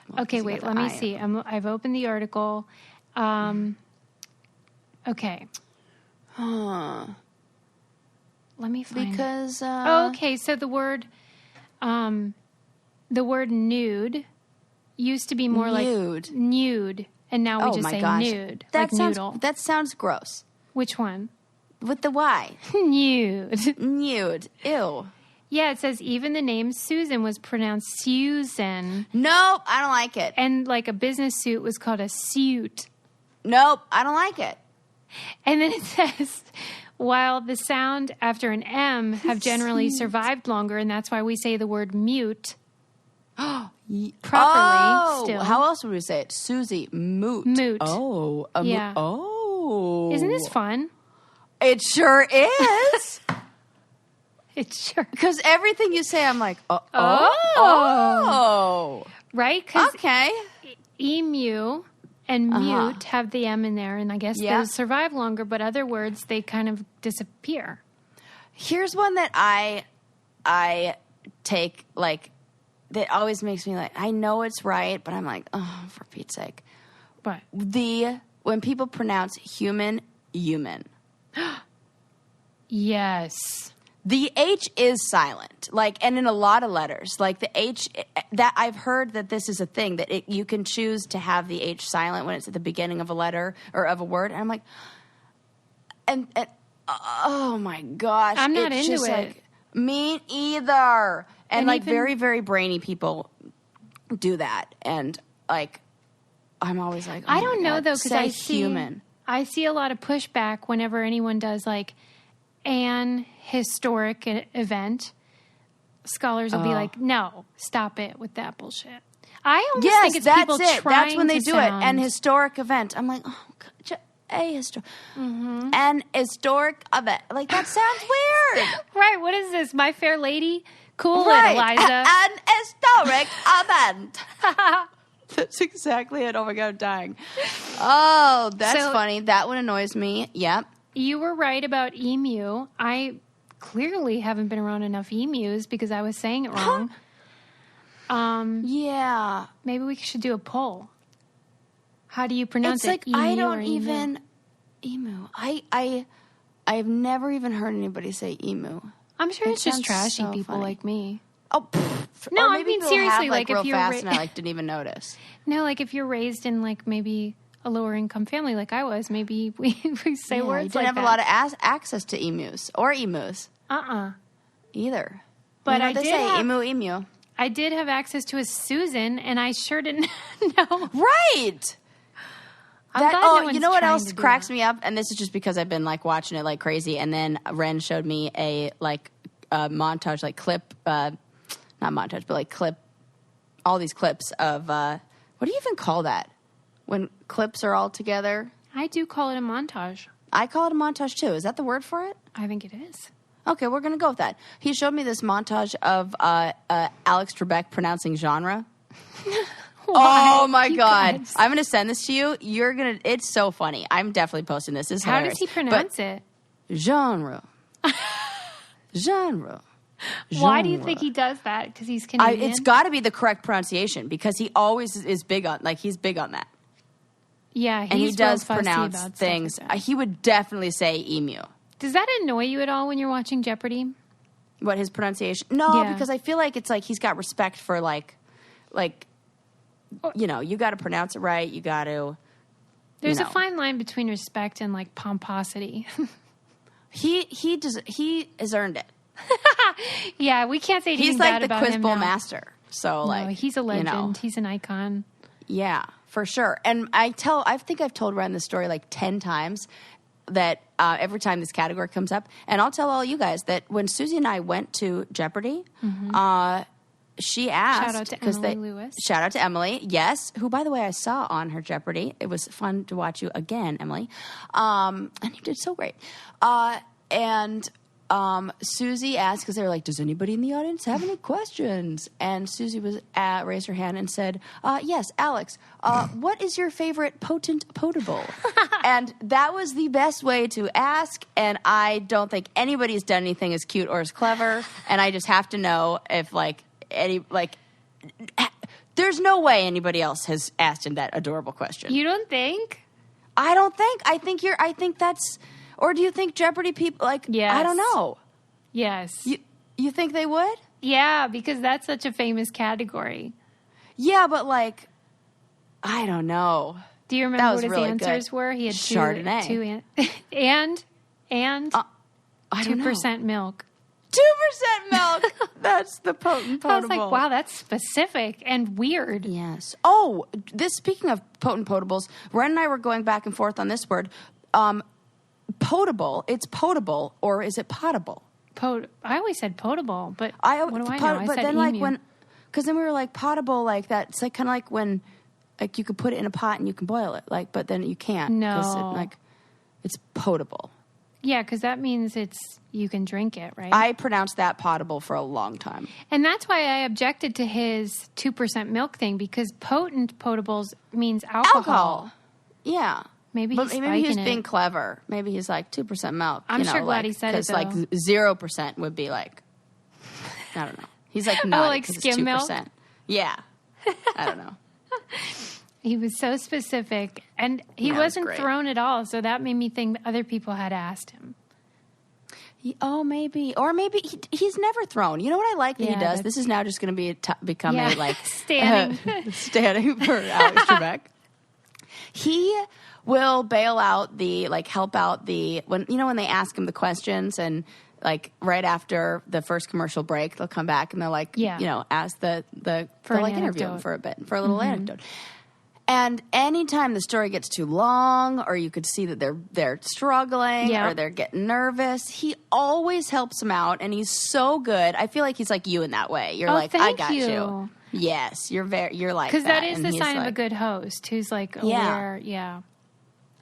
Well, okay, wait, let me see. I've opened the article. Okay. Let me find because okay, so the word nude used to be more nude. Like nude, and now we just say nude. Noodle. That sounds gross. Which one? With the Y. Nude. Nude. Ew. Yeah, it says even the name Susan was pronounced Susan. Nope, I don't like it. And like a business suit was called a suit. Nope, I don't like it. And then it says, while the sound after an M have generally survived longer, and that's why we say the word mute properly still. How else would we say it? Susie, moot. Moot. Oh. Yeah. Oh. Isn't this fun? It sure is. It's sure. Because everything you say, I'm like, oh. Right? Okay. Emu and mute have the M in there, and I guess those survive longer, but other words, they kind of disappear. Here's one that I take, like, that always makes me like, I know it's right, but I'm like, oh, for Pete's sake. What? When people pronounce human. Yes. The H is silent, like, and in a lot of letters, like the H. That I've heard that this is a thing that you can choose to have the H silent when it's at the beginning of a letter or of a word, and I'm like, and oh my gosh, I'm not it's into just it. Like, me either, and like even, very very brainy people do that, and like I'm always like, oh I don't know though, because I see a lot of pushback whenever anyone does like an historic event. Scholars will be like, no, stop it with that bullshit. I almost think it's people trying That's when they to do sound... it. An historic event. I'm like, oh, God, an historic event. Like, that sounds weird. Right, what is this? My Fair Lady? Cool right. it, Eliza. An historic event. That's exactly it. Oh my God, I'm dying. Oh, that's funny. That one annoys me. Yep. You were right about emu. I clearly haven't been around enough emus because I was saying it wrong. Yeah. Maybe we should do a poll. How do you pronounce It's like, emu I or don't emu? even... Emu. I've never even heard anybody say emu. I'm sure It it's just sounds trashy so people funny. like me. Oh, pfft. No, Or I maybe mean, people seriously, have, like, if real you're fast and I didn't even notice. No, like if you're raised in like maybe a lower income family like I was, maybe we say Yeah, words you didn't like have that. a lot of access to emus or emus either. But You know I what they did say, have- emu. I did have access to a Susan, and I sure didn't know. Right. I'm glad no one's you know what trying else to do cracks that. me up? And this is just because I've been like watching it like crazy. And then Ren showed me a montage, like clip, not montage, but like clip, all these clips of, what do you even call that? When clips are all together? I do call it a montage. I call it a montage too. Is that the word for it? I think it is. Okay, we're going to go with that. He showed me this montage of Alex Trebek pronouncing genre. Oh my You God. guys. I'm going to send this to you. It's so funny. I'm definitely posting this. It's How hilarious. does he pronounce it? Genre. Genre. Why do you Genre. think he does that? Because he's Canadian? It's got to be the correct pronunciation because he always is big on, he's big on that. Yeah, he's And he real does fussy pronounce about stuff things. like that. He would definitely say emu. Does that annoy you at all when you're watching Jeopardy? What, his pronunciation? No, Yeah. because I feel like it's like he's got respect for you got to pronounce it right. You got to. There's a fine line between respect and like pomposity. He has earned it. Yeah, we can't say anything He's bad like the about Quiz him Bowl now. master. So No, he's a legend. He's an icon. Yeah, for sure. And I think I've told Ren this story like 10 times that every time this category comes up, and I'll tell all you guys that when Susie and I went to Jeopardy, she asked. Shout out to Emily Lewis. Shout out to Emily, yes, who, by the way, I saw on her Jeopardy. It was fun to watch you again, Emily. And you did so great. Susie asked, because they were like, does anybody in the audience have any questions? And Susie raised her hand and said, yes, Alex, what is your favorite potent potable? And that was the best way to ask, and I don't think anybody's done anything as cute or as clever, and I just have to know if, there's no way anybody else has asked him that adorable question. You don't think? I don't think. I think that's... Or do you think Jeopardy people, Yes. I don't know. Yes. You think they would? Yeah, because that's such a famous category. Yeah, but I don't know. Do you That remember was what his really answers good. were? He had Chardonnay. two and I don't know. 2% milk. 2% milk. That's the potent potable. I was like, wow, that's specific and weird. Yes. Oh, speaking of potent potables, Ren and I were going back and forth on this word. Potable, it's potable, or is it potable? I always said potable, but What do I know? I but said then emu. because then we were like potable, like that. It's like kind of like when, you could put it in a pot and you can boil it, but then you can't. No. 'cause it's potable. Yeah, because that means you can drink it, right? I pronounced that potable for a long time. And that's why I objected to his 2% milk thing, because potent potables means alcohol. Yeah. Maybe But he's maybe he was spiking being it. clever. Maybe he's like 2% milk. I'm sure glad he said it, though. Because 0% would be I don't know. He's like not like skim milk? Yeah. I don't know. He was so specific, and he That was wasn't great. thrown at all, so that made me think other people had asked him. Maybe. Or maybe he's never thrown. You know what I like that he Yeah, does? that's- This is now just going to become standing. standing for Alex Trebek. He will bail out help out when they ask him the questions, and right after the first commercial break, they'll come back and they'll ask the For they'll an interview him anecdote. for a bit, for a little anecdote. And anytime the story gets too long, or you could see that they're struggling, Yeah. or they're getting nervous, he always helps them out, and he's so good. I feel like he's like you in that way. You're I thank got you. you. Yes, you're like Because that is and the he's sign of a like- good host who's aware. Yeah.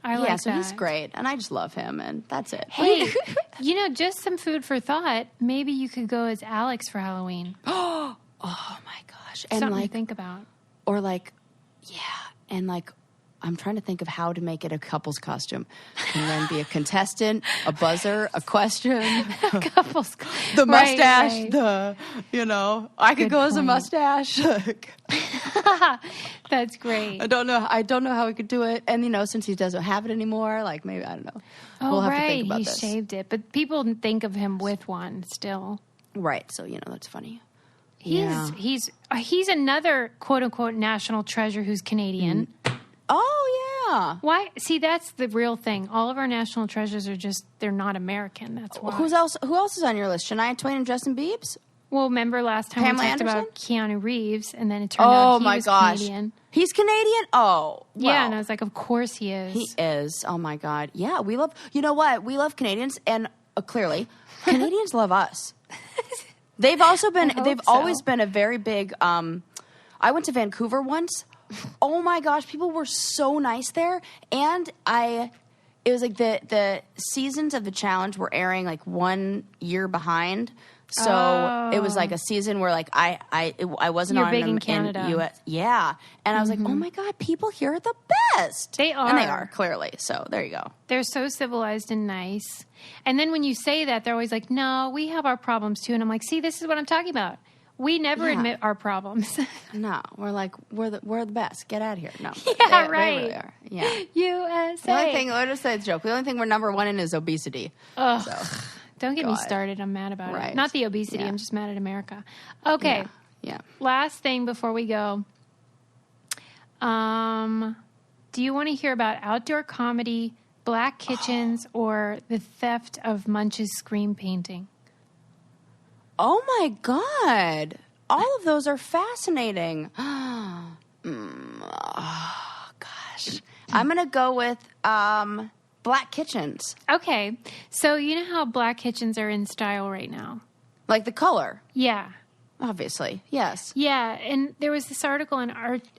I Yeah, like so that. he's great, and I just love him, and that's it. Hey, just some food for thought. Maybe you could go as Alex for Halloween. Oh my gosh, and Something to think about. or and I'm trying to think of how to make it a couple's costume. Can then be a contestant, a buzzer, a question, Couples. the mustache, Right. I could Good go as a point. mustache. That's great. I don't know how we could do it. And since he doesn't have it anymore, like maybe I don't know. Oh, We'll have right. to think about He this. shaved it, but people think of him with one still. Right. So that's funny. He's another quote unquote national treasure who's Canadian. Oh yeah. Why? See, that's the real thing. All of our national treasures are they're not American. That's why. Who else is on your list? Shania Twain and Justin Biebs? Well, remember last time Pamela we talked Anderson? about Keanu Reeves, and then it turned out he was Canadian. He's Canadian? Oh, Yeah, well, and I was like, of course he is. he is. Oh my God. Yeah, we love. You know what? We love Canadians, and clearly, Canadians love us. They've also been. I They've hope so. always been a very big. I went to Vancouver once. Oh my gosh, people were so nice there, and it was like the seasons of the challenge were airing like 1 year behind. So it was like a season where like I wasn't You're on big them in Canada. US. Yeah. And I was like, oh my God, people here are the best. They are. And they are, clearly. So there you go. They're so civilized and nice. And then when you say that, they're always like, no, we have our problems too. And I'm like, see, this is what I'm talking about. We never admit our problems. No, we're like, we're the best. Get out of here. No. Yeah, They right. really are. Yeah. USA. The only thing, I'll just say it's a joke. The only thing we're number one in is obesity. Ugh. So, Don't get me God. started. I'm mad about Right. it. Not the obesity. Yeah. I'm just mad at America. Okay. Yeah. Last thing before we go. Do you want to hear about outdoor comedy, black kitchens, or the theft of Munch's screen painting? Oh my God. All of those are fascinating. Oh, gosh. I'm going to go with black kitchens. Okay. So you know how black kitchens are in style right now? Like the color, Yeah. obviously. Yes. Yeah. And there was this article in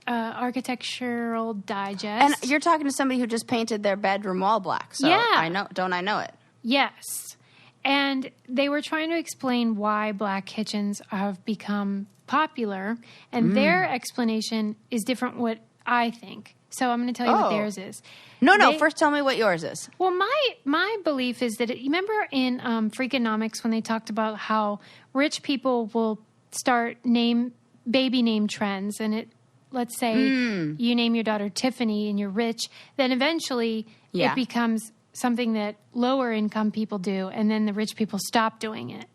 Architectural Digest. And you're talking to somebody who just painted their bedroom wall black. So Yeah. I know. Don't I know it? Yes. And they were trying to explain why black kitchens have become popular. And their explanation is different what I think. So I'm going to tell you what Oh. theirs is. No. They- First tell me what yours is. Well, my belief is that, you remember in Freakonomics when they talked about how rich people will start baby name trends, and let's say you name your daughter Tiffany and you're rich, then eventually Yeah. it becomes something that lower income people do, and then the rich people stop doing it.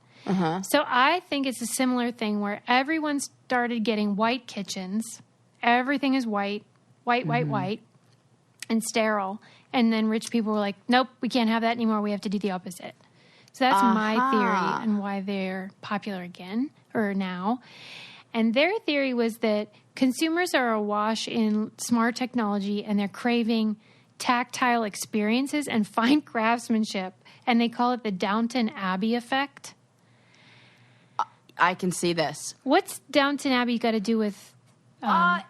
So I think it's a similar thing where everyone started getting white kitchens. Everything is white, white, and sterile. And then rich people were like, nope, we can't have that anymore. We have to do the opposite. So that's my theory and why they're popular again or now. And their theory was that consumers are awash in smart technology and they're craving tactile experiences and fine craftsmanship. And they call it the Downton Abbey effect. I can see this. What's Downton Abbey got to do with I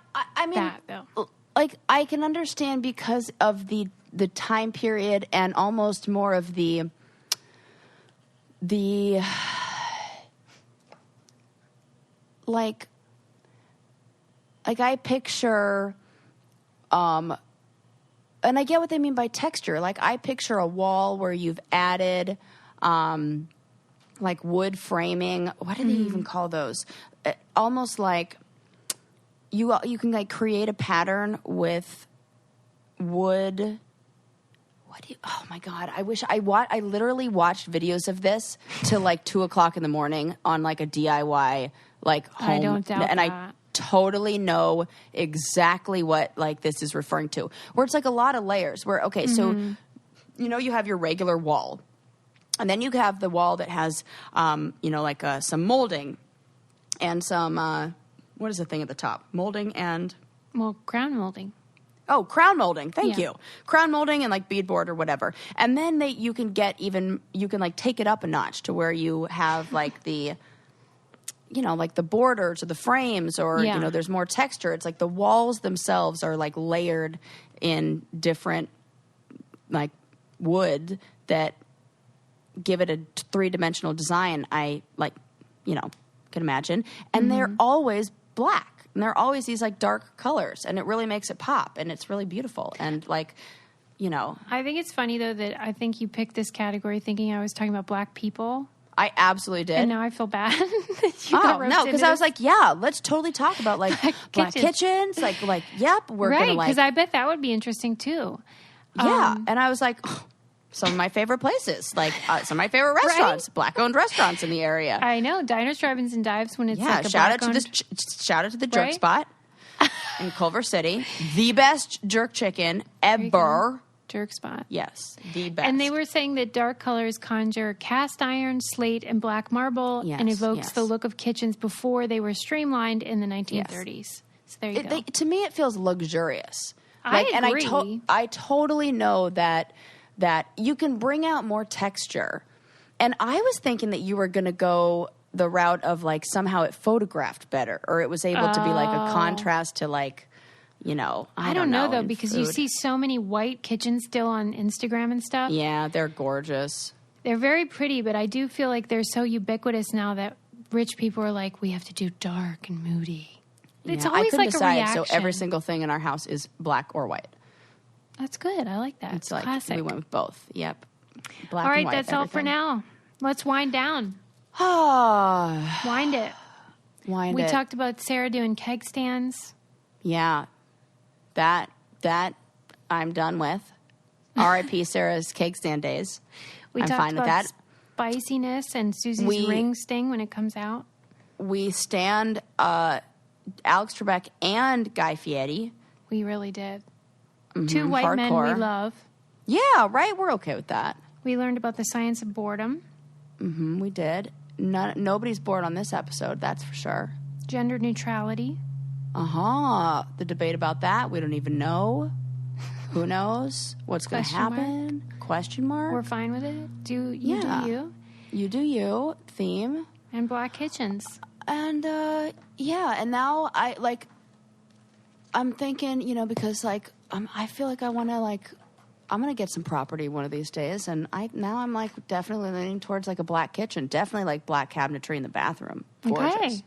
mean, that, though? like I can understand because of the time period and almost more of the like I picture and I get what they mean by texture. Like I picture a wall where you've added like wood framing. What do they even call those? Almost like you can like create a pattern with wood. Oh my God. I wish I literally watched videos of this till like 2:00 in the morning on like a DIY like home. I don't doubt and that. I totally know exactly what like this is referring to. Where it's like a lot of layers where, okay, so you have your regular wall. And then you have the wall that has like some molding and some what is the thing at the top? Molding and Crown molding. Oh, crown molding. Thank Yeah. you. Crown molding and like beadboard or whatever. And then you can like take it up a notch to where you have like the like the borders or the frames or Yeah. there's more texture. It's like the walls themselves are like layered in different like wood that give it a three-dimensional design. I can imagine. And they're always black. And there are always these like dark colors, and it really makes it pop, and it's really beautiful. And like, you know, I think it's funny though that I think you picked this category thinking I was talking about black people. I absolutely did. And now I feel bad. That you got roped no, because into I was this. like, yeah, let's totally talk about like black kitchens. Like, yep, we're right, gonna like. because I bet that would be interesting too. Yeah, and I was like, some of my favorite places, like some of my favorite restaurants, black-owned restaurants in the area. I know diners, drive-ins, and dives when it's Yeah, like a shout out to black-owned... this. Shout out to the Jerk Right? Spot in Culver City, the best jerk chicken ever. Jerk spot. Yes, the best. And they were saying that dark colors conjure cast iron, slate, and black marble, and evokes the look of kitchens before they were streamlined in the 1930s. So there you go. To me, it feels luxurious. I agree. And I totally know that you can bring out more texture. And I was thinking that you were going to go the route of like somehow it photographed better, or it was able to be like a contrast to like, you know, I don't know though, because you see so many white kitchens still on Instagram and stuff. Yeah, they're gorgeous. They're very pretty, but I do feel like they're so ubiquitous now that rich people are like, we have to do dark and moody. It's always I couldn't like decide, a reaction. so every single thing in our house is black or white. That's good. I like that. It's like classic. we went with both. Yep. Black all right, and white, that's all for now. Let's wind down. Wind it. Wind we it. talked about Sarah doing keg stands. Yeah. That I'm done with. R.I.P. Sarah's cake stand days. We I'm talked fine with about that. spiciness and Susie's ring sting when it comes out. We stand Alex Trebek and Guy Fieri. We really did. Two white men we love. Yeah, right? We're okay with that. We learned about the science of boredom. We did. Nobody's bored on this episode, that's for sure. Gender neutrality. The debate about that, we don't even know. Who knows what's going to happen? Question mark. We're fine with it. Do you. You do you. Theme. And black kitchens. And, and now I'm thinking, you know, because, like, I feel like I want to, like, I'm going to get some property one of these days, and I'm, like, definitely leaning towards, like, a black kitchen. Definitely, like, black cabinetry in the bathroom. Gorgeous. Okay.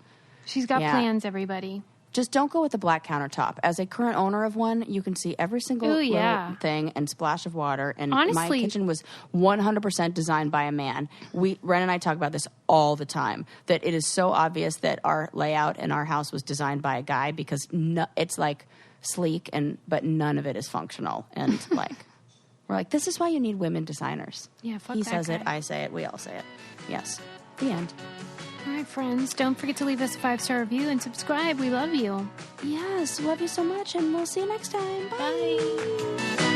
She's got plans, everybody. Just don't go with the black countertop. As a current owner of one, you can see every single little thing and splash of water. And honestly, my kitchen was 100% designed by a man. Ren and I talk about this all the time, that it is so obvious that our layout in our house was designed by a guy because it's like sleek, but none of it is functional. And like, we're like, this is why you need women designers. Yeah, fuck He that says guy. it, I say it, we all say it. Yes. The end. All right, friends, don't forget to leave us a 5-star review and subscribe. We love you. Yes, love you so much, and we'll see you next time. Bye. Bye.